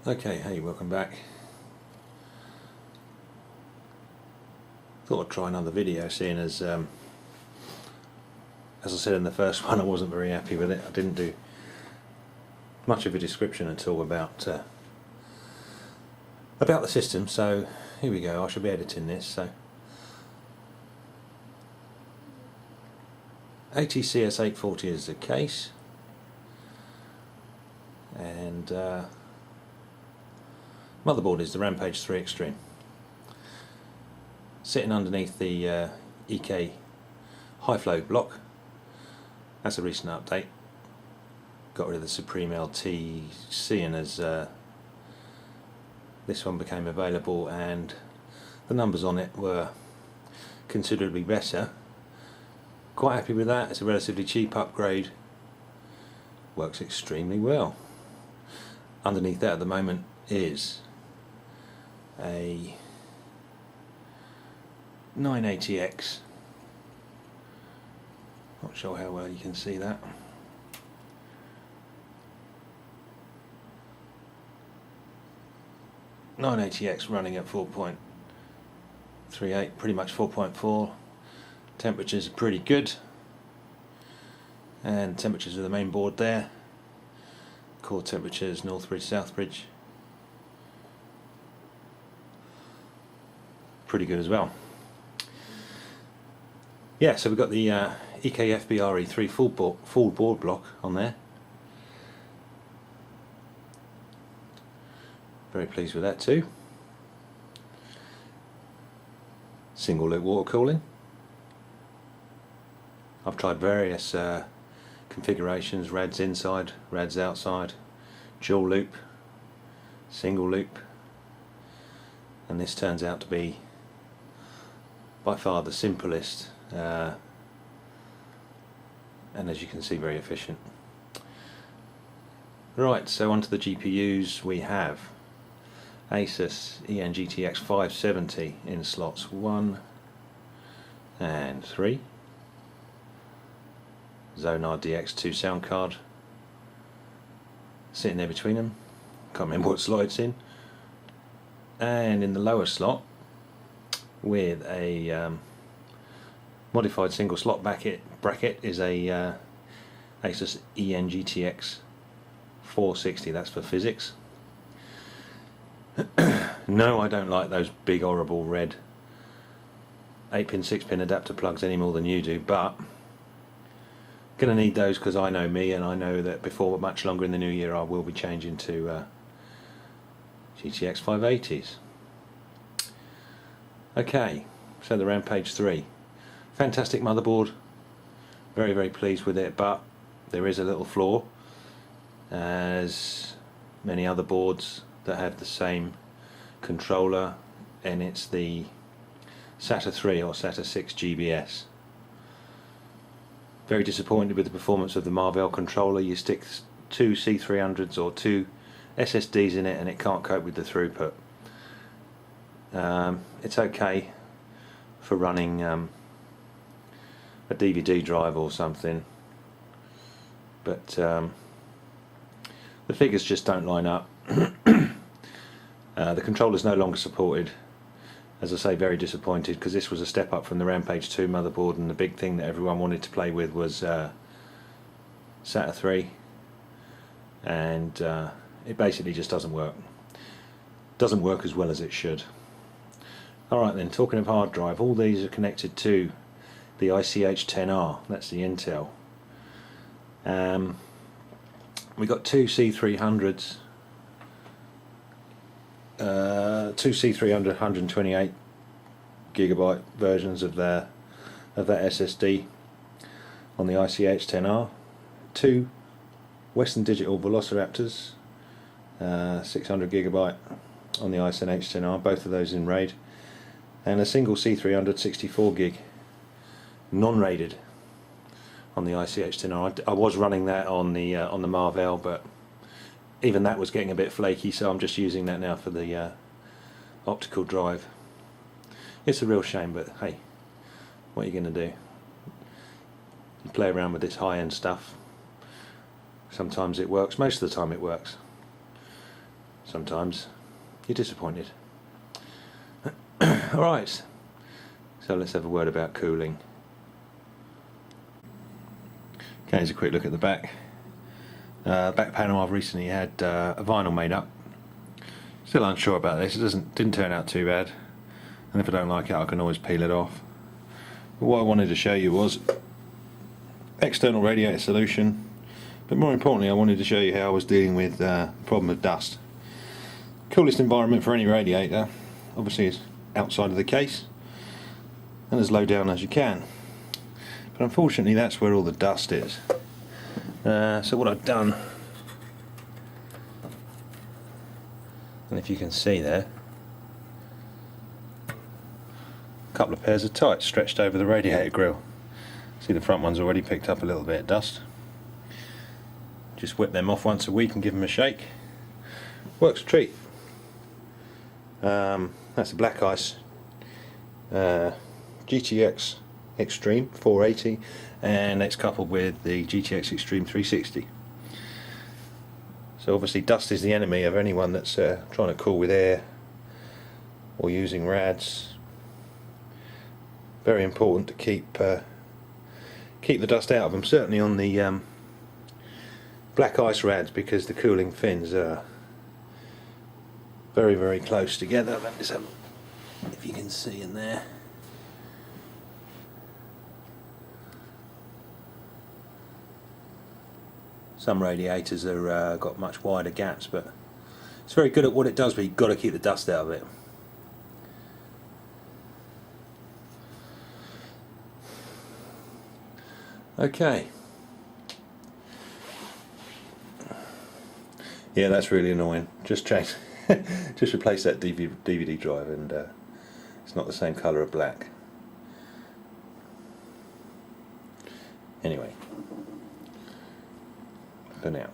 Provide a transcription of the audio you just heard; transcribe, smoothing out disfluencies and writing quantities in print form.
Okay, hey, welcome back. Thought I'd try another video, seeing as I said in the first one, I wasn't very happy with it. I didn't do much of a description at all about the system, so here we go. I shall be editing this. So ATCS 840 is the case, and motherboard is the Rampage 3 Extreme. Sitting underneath the EK high flow block. That's a recent update. Got rid of the Supreme LT, seeing as this one became available and the numbers on it were considerably better. Quite happy with that. It's a relatively cheap upgrade. Works extremely well. Underneath that at the moment is a 980X. Not sure how well you can see that. .980X running at 4.38, pretty much 4.4. Temperatures are pretty good, and temperatures of the main board there. Core temperatures Northbridge, Southbridge, pretty good as well. Yeah, so we've got the EK FB RE3 full board block on there. Very pleased with that too. Single loop water cooling. I've tried various configurations, rads inside, rads outside, dual loop, single loop, and this turns out to be by far the simplest and, as you can see, very efficient. Right, so onto the GPUs. We have Asus GTX 570 in slots 1 and 3. Xonar DX2 sound card sitting there between them. Can't remember what slot it's in. And in the lower slot, with a modified single slot bracket, is a Asus GTX 460. That's for physics. No, I don't like those big horrible red 8-pin 6-pin adapter plugs any more than you do, but gonna need those because I know me, and I know that before much longer in the new year I will be changing to GTX 580s. Okay, so the Rampage 3, fantastic motherboard, very very pleased with it, but there is a little flaw, as many other boards that have the same controller, and it's the SATA 3 or SATA 6 GBS. Very disappointed with the performance of the Marvell controller. You stick two C300s or two SSDs in it and it can't cope with the throughput. It's okay for running a DVD drive or something, but the figures just don't line up. The controller is no longer supported. As I say, very disappointed, because this was a step up from the Rampage 2 motherboard, and the big thing that everyone wanted to play with was SATA 3, and it basically just doesn't work. Doesn't work as well as it should. Alright then, talking of hard drive, all these are connected to the ICH-10R, that's the Intel. We got two C300s, two C300 128 gigabyte versions of that SSD on the ICH-10R, two Western Digital velociraptors, 600 gigabyte on the ICH-10R, both of those in RAID, and a single C300 64 gig non-rated on the ICH-10R. I was running that on the Marvell, but even that was getting a bit flaky, so I'm just using that now for the optical drive. It's a real shame, but hey, what are you going to do? You play around with this high-end stuff. Sometimes it works, most of the time it works. sometimes you're disappointed. Alright, so let's have a word about cooling. Okay, here's a quick look at the back. Back panel, I've recently had a vinyl made up. Still unsure about this. It didn't turn out too bad, and if I don't like it I can always peel it off. But what I wanted to show you was external radiator solution, but more importantly I wanted to show you how I was dealing with the problem of dust. Coolest environment for any radiator obviously is outside of the case and as low down as you can, but unfortunately that's where all the dust is. So what I've done, and if you can see there, a couple of pairs of tights stretched over the radiator grill. See, the front one's already picked up a little bit of dust. Just whip them off once a week and give them a shake. Works a treat. That's the Black Ice GTX Extreme 480, and it's coupled with the GTX Extreme 360. So obviously dust is the enemy of anyone that's trying to cool with air or using rads. Very important to keep the dust out of them, certainly on the Black Ice rads, because the cooling fins are very, very close together. Let me just have, if you can see in there. Some radiators are got much wider gaps, but it's very good at what it does, but you've got to keep the dust out of it. Okay. Yeah, that's really annoying. Just change, just replace that DVD drive, and it's not the same colour of black. Anyway, for now.